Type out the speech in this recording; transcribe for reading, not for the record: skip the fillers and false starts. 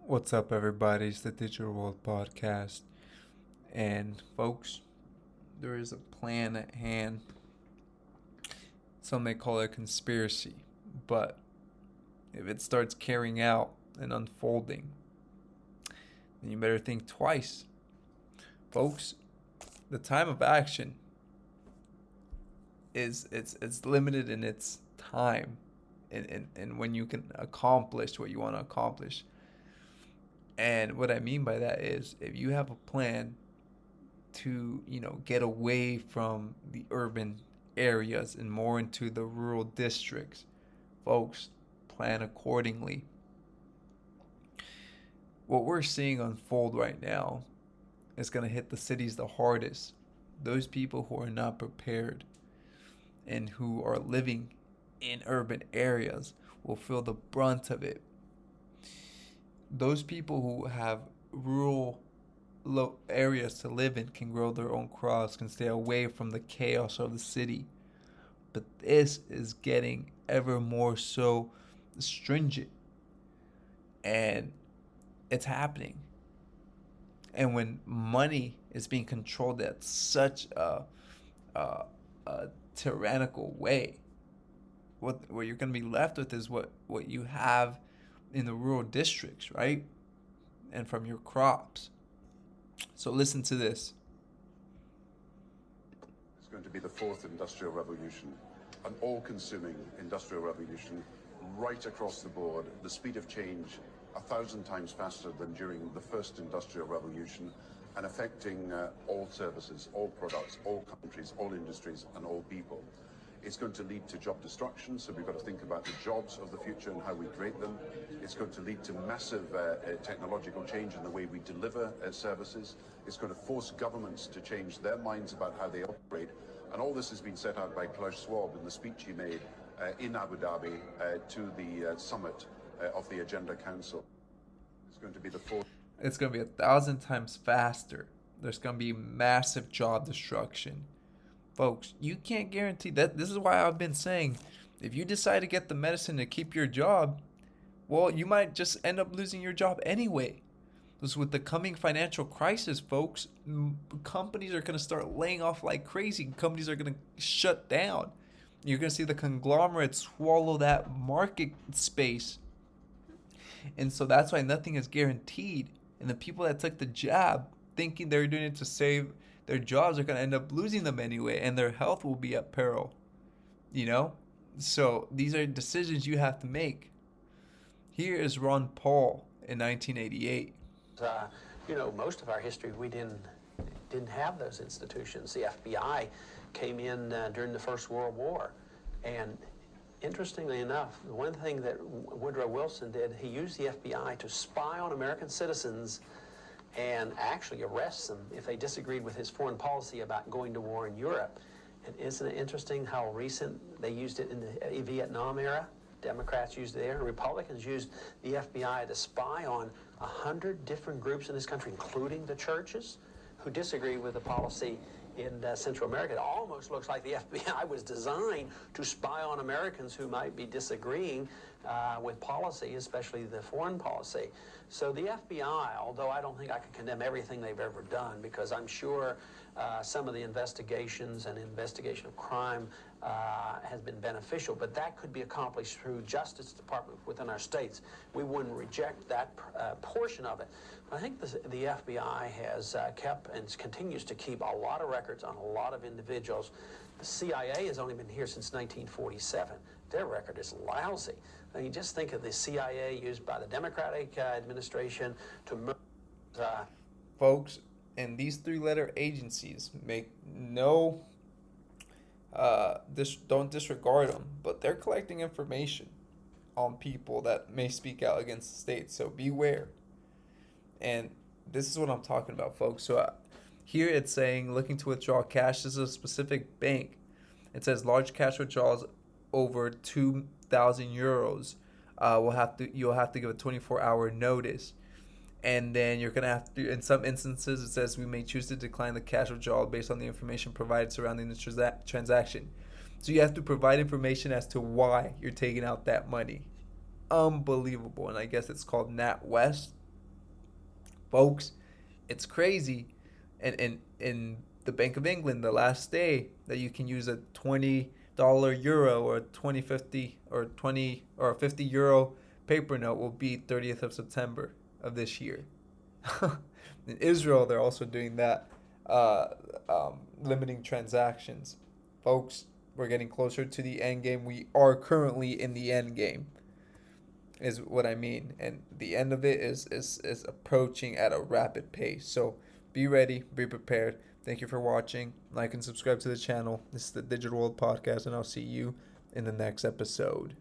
What's up, everybody? It's the Digital World Podcast. And, folks, there is a plan at hand. Some may call it a conspiracy. But if it starts carrying out and unfolding, then you better think twice. Folks, the time of action it's limited in its time and when you can accomplish what you want to accomplish. And what I mean by that is if you have a plan to, get away from the urban areas and more into the rural districts, folks, plan accordingly. What we're seeing unfold right now is going to hit the cities the hardest. Those people who are not prepared and who are living in urban areas will feel the brunt of it. Those people who have rural areas to live in can grow their own crops, can stay away from the chaos of the city. But this is getting ever more so stringent, and it's happening. And when money is being controlled at such a tyrannical way, what you're going to be left with is what you have in the rural districts, right? And from your crops. So listen to this. It's going to be the fourth industrial revolution, an all-consuming industrial revolution right across the board. The speed of change 1,000 times faster than during the first industrial revolution, and affecting all services, all products, all countries, all industries, and all people. It's going to lead to job destruction, so we've got to think about the jobs of the future and how we create them. It's going to lead to massive technological change in the way we deliver services. It's going to force governments to change their minds about how they operate. And all this has been set out by Klaus Schwab in the speech he made in Abu Dhabi to the summit of the Agenda Council. It's going to be the fourth. It's going to be 1,000 times faster. There's going to be massive job destruction. Folks, you can't guarantee that. This is why I've been saying if you decide to get the medicine to keep your job, well, you might just end up losing your job anyway. Because with the coming financial crisis, folks, companies are going to start laying off like crazy. Companies are going to shut down. You're going to see the conglomerates swallow that market space. And so that's why nothing is guaranteed. And the people that took the jab thinking they're doing it to save their jobs are going to end up losing them anyway, and their health will be at peril. So these are decisions you have to make. Here is Ron Paul in 1988. Most of our history we didn't have those institutions. The FBI came in during the First World War, and interestingly enough, one thing that Woodrow Wilson did, he used the FBI to spy on American citizens and actually arrest them if they disagreed with his foreign policy about going to war in Europe. And isn't it interesting how recent they used it in the Vietnam era? Democrats used it there, and Republicans used the FBI to spy on 100 different groups in this country, including the churches, who disagree with the policy in Central America. It almost looks like the FBI was designed to spy on Americans who might be disagreeing with policy, especially the foreign policy. So the FBI, although I don't think I can condemn everything they've ever done, because I'm sure some of the investigations and investigation of crime has been beneficial, but that could be accomplished through Justice Department within our states. We wouldn't reject that portion of it. I think the FBI has kept and continues to keep a lot of records on a lot of individuals. The CIA has only been here since 1947. Their record is lousy. I mean, just think of the CIA used by the Democratic administration to murder. Folks, and these three-letter agencies make no don't disregard them, but they're collecting information on people that may speak out against the state. So beware. And this is what I'm talking about, folks. So here it's saying looking to withdraw cash. This is a specific bank. It says large cash withdrawals over 2,000 euros. You'll have to give a 24-hour notice. And then you're going to have to, in some instances, it says we may choose to decline the cash withdrawal based on the information provided surrounding the transaction. So you have to provide information as to why you're taking out that money. Unbelievable. And I guess it's called NatWest. Folks, it's crazy. And in the Bank of England, the last day that you can use a $20 euro or 2050 or 20 or 50 euro paper note will be 30th of September of this year. In Israel, they're also doing that, limiting transactions. Folks, we're getting closer to the end game. We are currently in the end game, is what I mean. And the end of it is approaching at a rapid pace. So be ready, be prepared. Thank you for watching. Like and subscribe to the channel. This is the Digital World Podcast, and I'll see you in the next episode.